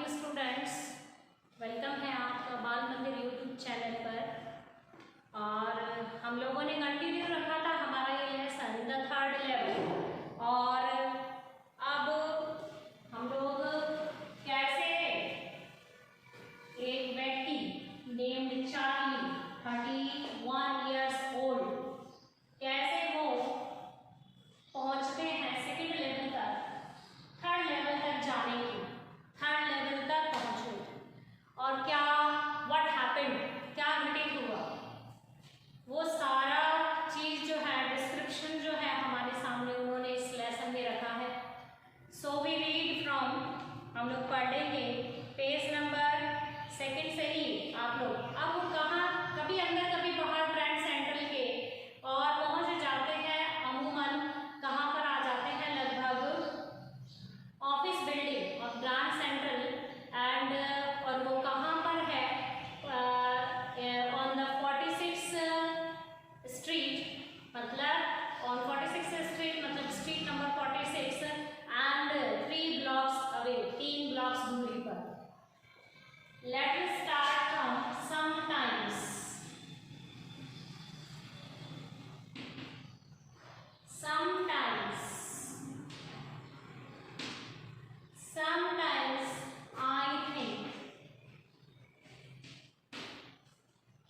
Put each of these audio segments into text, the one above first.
Morning students, welcome है आपका बाल मंदिर यूट्यूब चैनल पर। और हम लोगों ने कंटिन्यू रखा था हमारा ये लेसन द थर्ड लेवल। और अब हम लोग कैसे एक व्यक्ति नेम्ड चार्ली 31 इयर्स ओल्ड कैसे वो पहुंचते हैं सेकेंड लेवल तक, थर्ड लेवल तक जाने की, थर्ड लेवल तक पहुंचे और क्या व्हाट हैपेंड, क्या घटित हुआ, वो सारा चीज जो है डिस्क्रिप्शन जो है हमारे सामने उन्होंने इस लेसन में रखा है। सो वी रीड फ्रॉम, हम लोग पढ़ेंगे पेज नंबर 2 से ही। आप लोग अब कहाँ कभी अंदर कभी बाहर ग्रैंड सेंट्रल के और पहुंच जाते हैं, अमूमन कहाँ पर आ जाते हैं, लगभग ऑफिस बिल्डिंग और ग्रैंड सेंट्रल एंड और वो कहाँ पर है, ऑन द 46 स्ट्रीट, मतलब ऑन 46 स्ट्रीट मतलब street number 46 and 3 blocks away, 3 blocks दूरी पर। Let us start from sometimes. Sometimes I think,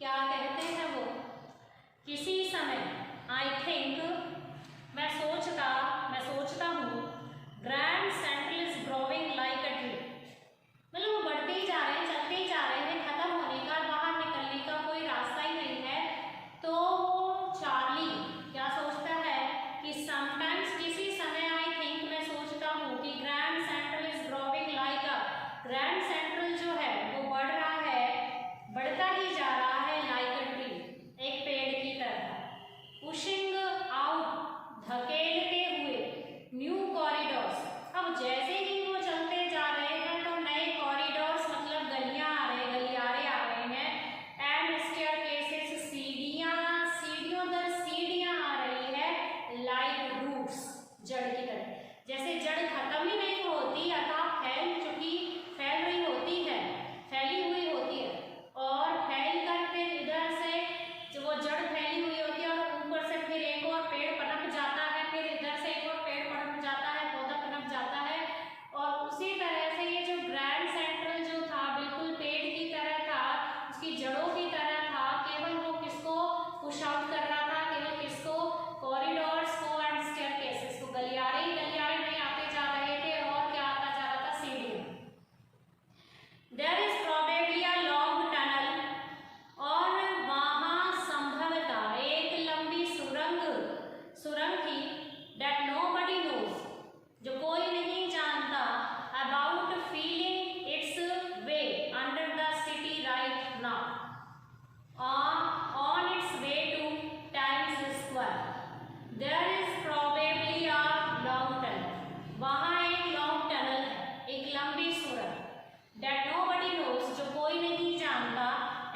क्या कहते हैं वो, किसी समय, I think मैं सोचता हूँ, grand central is growing like a tree, मतलब वो बढ़ते ही जा रहे हैं, चलते ही जा रहे हैं, खत्म होने का, बाहर निकलने का कोई रास्ता ही नहीं है। तो चार्ली क्या सोचता है कि समटाइम्स, किसी समय, आई थिंक मैं सोचता हूँ कि grand central is growing like a, grand central जो है वो बढ़ रहा है, बढ़ता ही जा रहा है, लाइक अ ट्री, एक पेड़ की तरह, पुशिंग आउट, धकेलते हुए, न्यू कॉरिडोर्स। अब जैसे ही वो चलते जा रहे हैं तो नए कॉरिडोर्स मतलब गलियां आ रहे, गलियारे आ रहे हैं, एंड स्टेयरकेसेस, सीढ़ियों दर सीढ़ियां आ रही है, लाइक रूट्स, जड़ की तरह। जैसे जड़ खत्म ही नहीं होती, अर्थात फैल रही होती है, फैली हुई होती है, और फैल कर फिर इधर से जो वो जड़ फैली हुई होती है और ऊपर से फिर एक और पेड़ पनप जाता है, फिर इधर से एक और पेड़ पनप जाता है, पौधा पनप जाता है। और उसी तरह से ये जो ग्रैंड सेंट्रल जो था बिल्कुल पेड़ की तरह था, उसकी जड़ों की तरह था, केवल वो किसको पुश आउट कर रहा था, केवल किसको, कॉरिडोर्स को एंड स्टेयरकेसेस को, गलियारे ही गलियारे नहीं आते जा रहे थे, और क्या आता जा रहा था, सीढ़ियां। There is probably a long tunnel, और वहां संभवतः एक लंबी सुरंग थी, दैट नोबडी नोज, जो कोई नहीं जानता, about feeling it's way under the city right now, on its way to Times Square. There is probably a long tunnel. वहाँ एक लॉन्ग टनल है, एक लंबी सुरंग, that nobody knows, जो कोई नहीं जानता,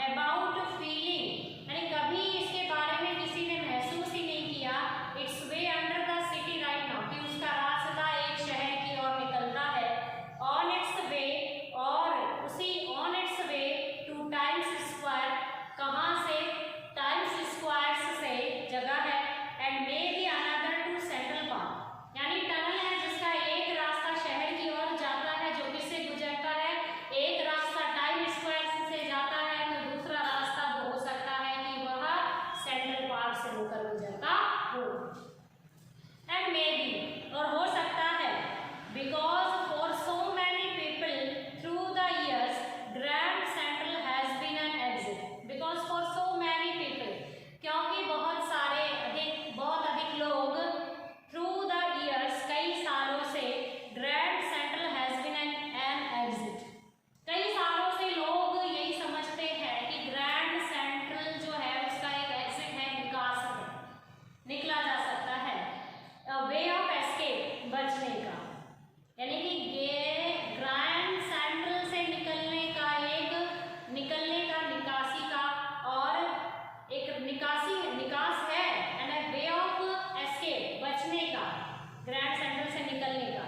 about feeling, यानी कभी इसके बारे में किसी ने महसूस ही नहीं किया, its way under the city right now, कि उसका रास्ता एक शहर की ओर निकलता है, on its way, और उसी on its way to Times Square, कहाँ से, टाइम्स स्क्वायर से जगह है, and maybe another to Central Park, यानी टनल है जिसका एक रास्ता शहर की ओर जाता है, जो किससे गुजरता है, एक रास्ता टाइम स्क्वायर से जाता है, तो दूसरा रास्ता वो हो सकता है कि वह सेंट्रल पार्क से होकर गुजरता हो, एंड मे बी, और हो सकता है, because for so many people through the years Grand Central has been an exit, because for so many people, क्योंकि बहुत अधिक लोग, थ्रू द इयर्स, कई सालों से, Grand Central has been an exit, कई सालों से लोग यही समझते हैं कि ग्रैंड सेंट्रल जो है उसका एक एग्जिट है, निकास है, निकला जा सकता है, वे ऑफ एस्केप, बचने का, यानी कि ग्रैंड सेंट्रल से निकलने का, निकासी का, और एक निकास है, and a way of escape, बचने का, ग्रैंड सेंट्रल से निकलने का,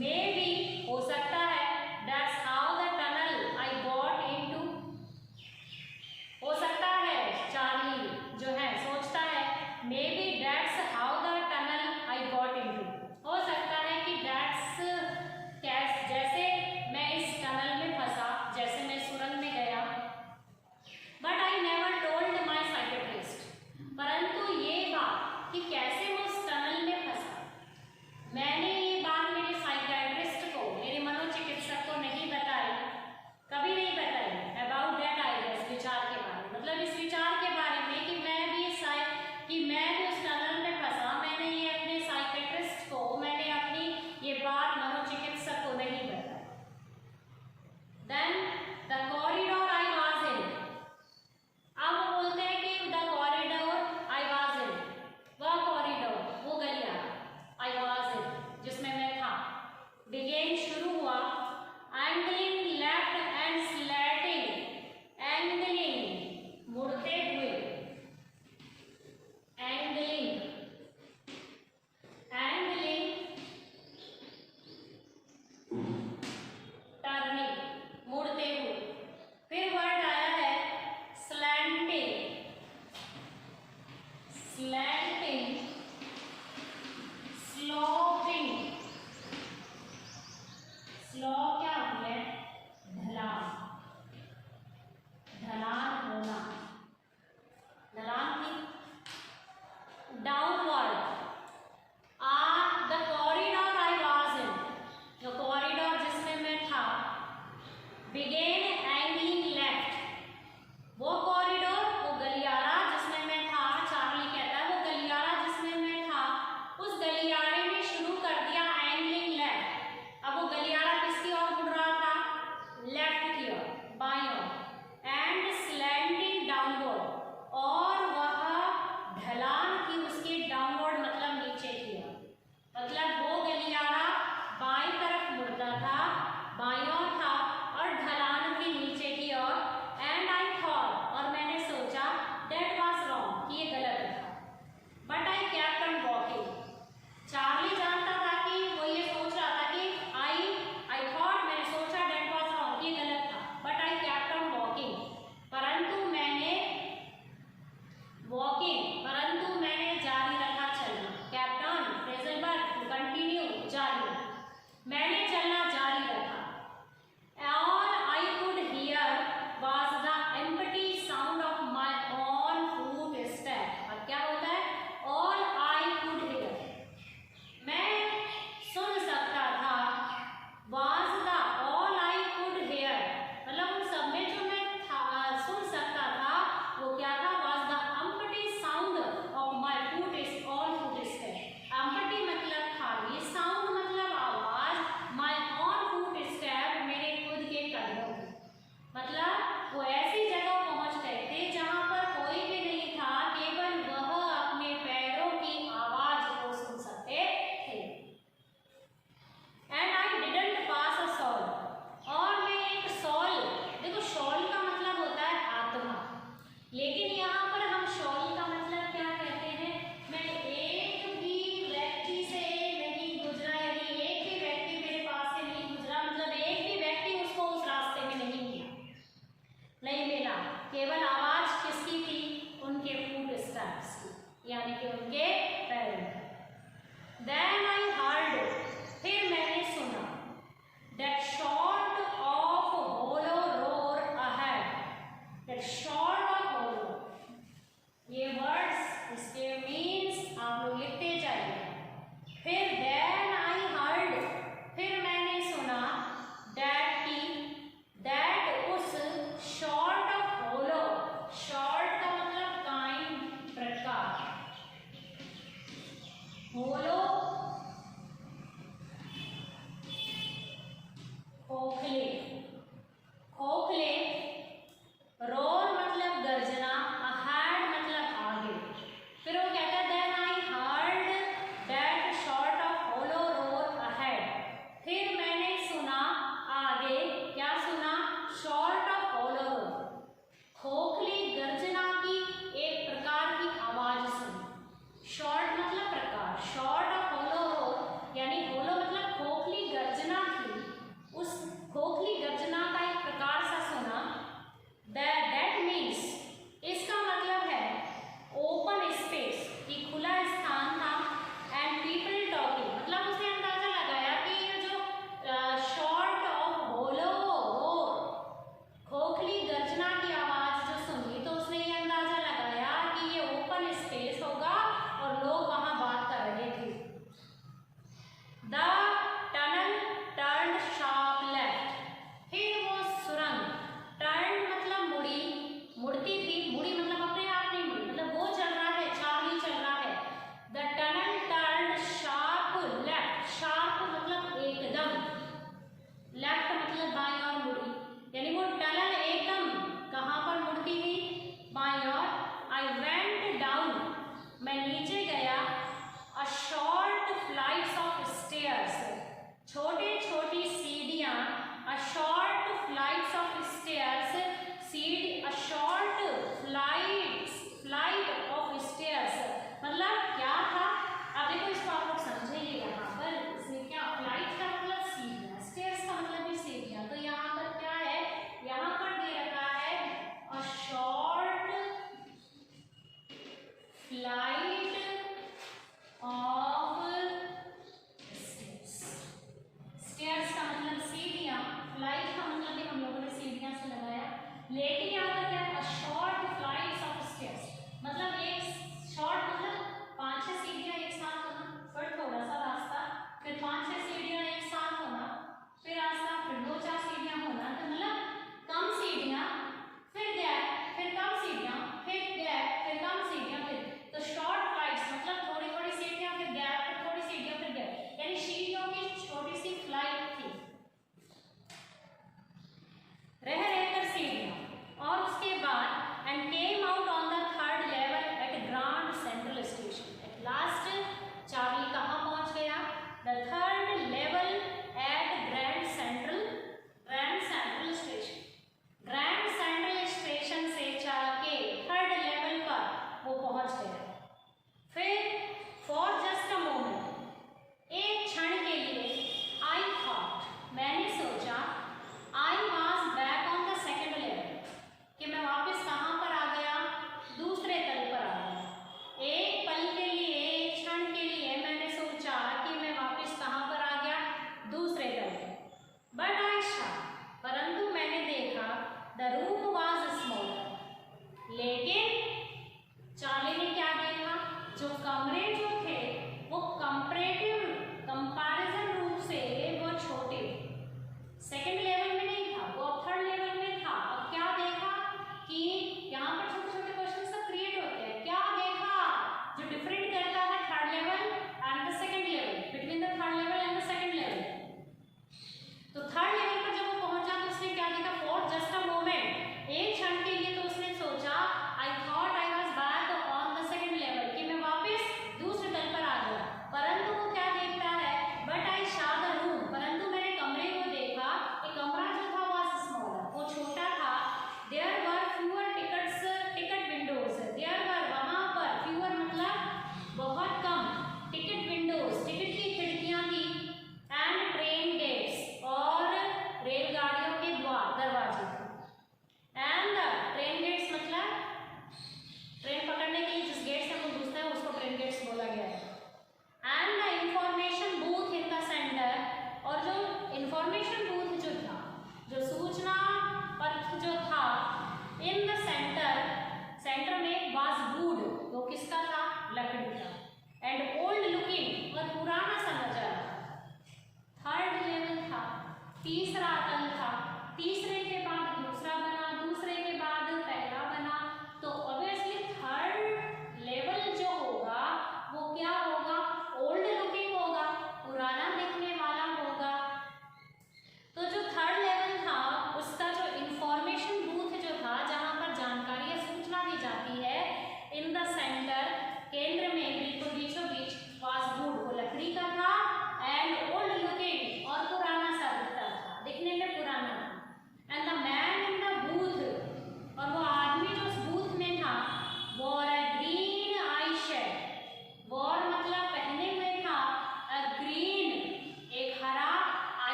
मे बी, हो सकता है, that's how the tunnel I got into. हो सकता है चार्ली जो है सोचता है maybe that's how the tunnel I got into. हो सकता है कि that's जैसे मैं इस टनल में फंसा, जैसे मैं सुरंग में गया. But I never told my psychiatrist. परंतु ये बात कि कैसे मैं उस टनल में फंसा, मैंने ये बात मेरे साइकियाट्रिस्ट को, मेरे मनोचिकित्सक को नहीं बताई, कभी नहीं बताई. अबाउट दैट आइडियाज, विचार के बारे में, मतलब इस विचार के बारे में कि मैं भी उस टनल में फंसा, मैंने ये अपने साइकियाट्रिस्ट को, मैंने अपनी ये बात मनोचिकित्सक को नहीं बताई. Then the corridor I was in. अब वो बोलते हैं कि the corridor I was in, वह कॉरिडोर, वो गलियारा आई वाज इन जिसमें मैं था, बिगेन शुरू हुआ, angling left and slanting, angling मुड़ते हुए, एंगलिंग टर्निंग मुड़ते हुए. फिर वर्ड आया है स्लैंटिंग, स्लैंटिंग, स्लोपिंग. स्लो क्या होती है? ढलान, ढलान होना, ढलान थी. Downward, the corridor I was इन, जो कॉरिडोर जिसमें मैं था, बिगेन एंगलिंग लेफ्ट, वो कॉरिडोर, वो गलियारा जिसमें मैं था, चार्ली कहता है वो गलियारा जिसमें मैं था, उस गलियारे में शुरू कर दिया एंगलिंग लेफ्ट. अब वो गलियारा किसकी ओर मुड़ रहा था? लेफ्ट की ओर, बाईं ओर. एंड स्लैंटिंग डाउनवर्ड, और वह ढलान थी उसकी, डाउनवर्ड मतलब नीचे की ओर, मतलब वो गलियारा बाईं तरफ मुड़ता था, बाईं ओर था, और ढलान थी नीचे की ओर. एंड आई थॉट, और मैंने सोचा, दैट वाज रॉन्ग, कि ये गलत था. But I kept on walking. Charlie जानता था कि वो ये सोच रहा था कि आई थॉट, मैंने सोचा, दैट वाज रॉन्ग, ये गलत था. But I kept on walking, परंतु मैंने जारी रखा चलना. Kept on present verb, continue, जारी, मैंने चलना जारी रखा. All I could hear was the empty sound of my own footstep. अब क्या होता है? All I could hear, मैं सुन सकता था. Was the all I could hear, मतलब उन सब में जो मैं सुन सकता था वो क्या था? Was the empty sound of my footstep. Empty मतलब खाली, sound मतलब आवाज, my own footstep मेरे खुद के कदमों की. मतलब वो ऐसी जगह पहुंच गए थे जहां पर कोई भी नहीं था, केवल वह अपने पैरों की आवाज को सुन सकते थे. And I didn't pass a soul, और मैं एक सॉल, देखो शॉल का मतलब होता है आत्मा, लेकिन यहाँ पर हम शॉल का मतलब क्या कहते हैं? मैं एक भी व्यक्ति से नहीं गुजरा, यदि एक भी व्यक्ति मेरे पास से नहीं गुजरा, मतलब एक भी व्यक्ति उसको उस रास्ते में नहीं मिला, नहीं मिला. केवल आवाज किसकी थी? उनके फूट स्टेप्स की, यानी कि उनके पैरों की. देन आई हर्ड, फिर मैंने सुना, that sort of hollow roar ahead. That sort of hollow, ये वर्ड्स, इसके मीन्स आप लोग लिखते जाइए. फिर देन आई हर्ड, फिर मैंने सुना, दैट की, दैट उस शॉर्ट ऑफ होलो, शॉर्ट का मतलब काइंड, प्रकार, होलो खोखले, खोखले, रोर मतलब गर्जना, अहेड मतलब आगे. फिर वो कहता है then I heard that sort of hollow roar ahead. फिर मैंने सुना आगे, क्या सुना? शॉर्ट ऑफ होलो रोर, खोखली गर्जना की एक प्रकार की आवाज सुनी. शॉर्ट मतलब प्रकार, शॉर्ट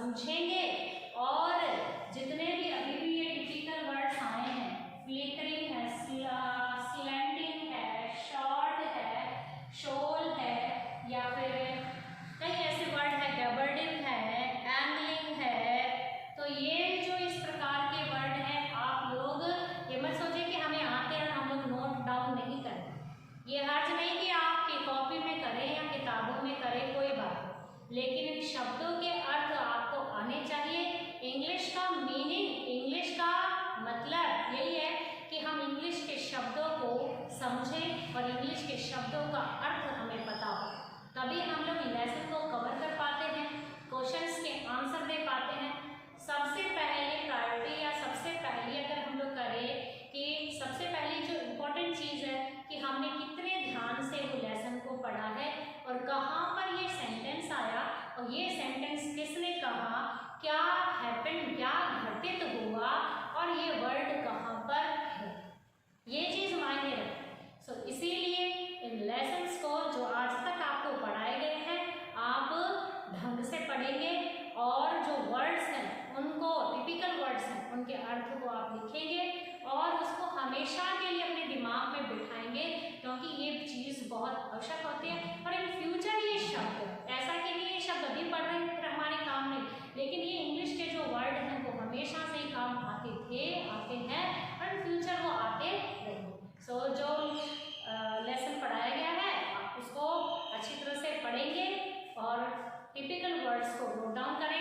समझेंगे और जितने भी अभी भी ये टिपिकल वर्ड्स आए हैं, फ्लिकरिंग है, स्लैंटिंग है, शॉर्ट है, शोल है, या फिर कई ऐसे वर्ड है, गबर्डिंग है, एंगलिंग है, तो ये जो इस प्रकार के वर्ड हैं, आप लोग ये मत सोचिए कि हमें आते हैं और हम लोग नोट डाउन नहीं करें। ये हर्ज नहीं कि आपकी कॉपी में करें या किताबों में करें, कोई बात नहीं, लेकिन इन शब्दों के अर्थ आपको आने चाहिए। इंग्लिश का मीनिंग, इंग्लिश का मतलब यही है कि हम इंग्लिश के शब्दों को समझें और इंग्लिश के शब्दों का अर्थ हमें पता हो, तभी हम लोग लेसन को कवर कर पाते हैं, क्वेश्चंस के आंसर दे पाते हैं। सबसे पहले प्रायोरिटी या सबसे पहली अगर हम लोग करें कि सबसे पहली जो इम्पोर्टेंट चीज़ है कि हमने कितने ध्यान से वो लेसन को पढ़ा है और कहाँ पर ये सेंटेंस आया और ये सेंटेंस किसने कहा, क्या हैपन, क्या घटित हुआ और ये वर्ड कहाँ पर है, ये चीज़ मायने रखती। सो इसीलिए इन लेसन्स को जो आज तक आपको पढ़ाए गए हैं आप ढंग से पढ़ेंगे और जो वर्ड्स हैं उनको, टिपिकल वर्ड्स हैं, उनके अर्थ को आप लिखेंगे और उसको हमेशा के लिए अपने दिमाग में बिठाएंगे, क्योंकि ये चीज़ बहुत आवश्यक होती है। और इन फ्यूचर ये शब्द, ऐसा कि नहीं ये शब्द अभी पढ़ रहे हैं फिर हमारे काम नहीं, लेकिन ये इंग्लिश के जो वर्ड हैं वो हमेशा से ही काम आते थे, आते हैं और इन फ्यूचर वो आते रहेंगे। सो जो लेसन पढ़ाया गया है आप उसको अच्छी तरह से पढ़ेंगे और टिपिकल वर्ड्स को नोट डाउन करें।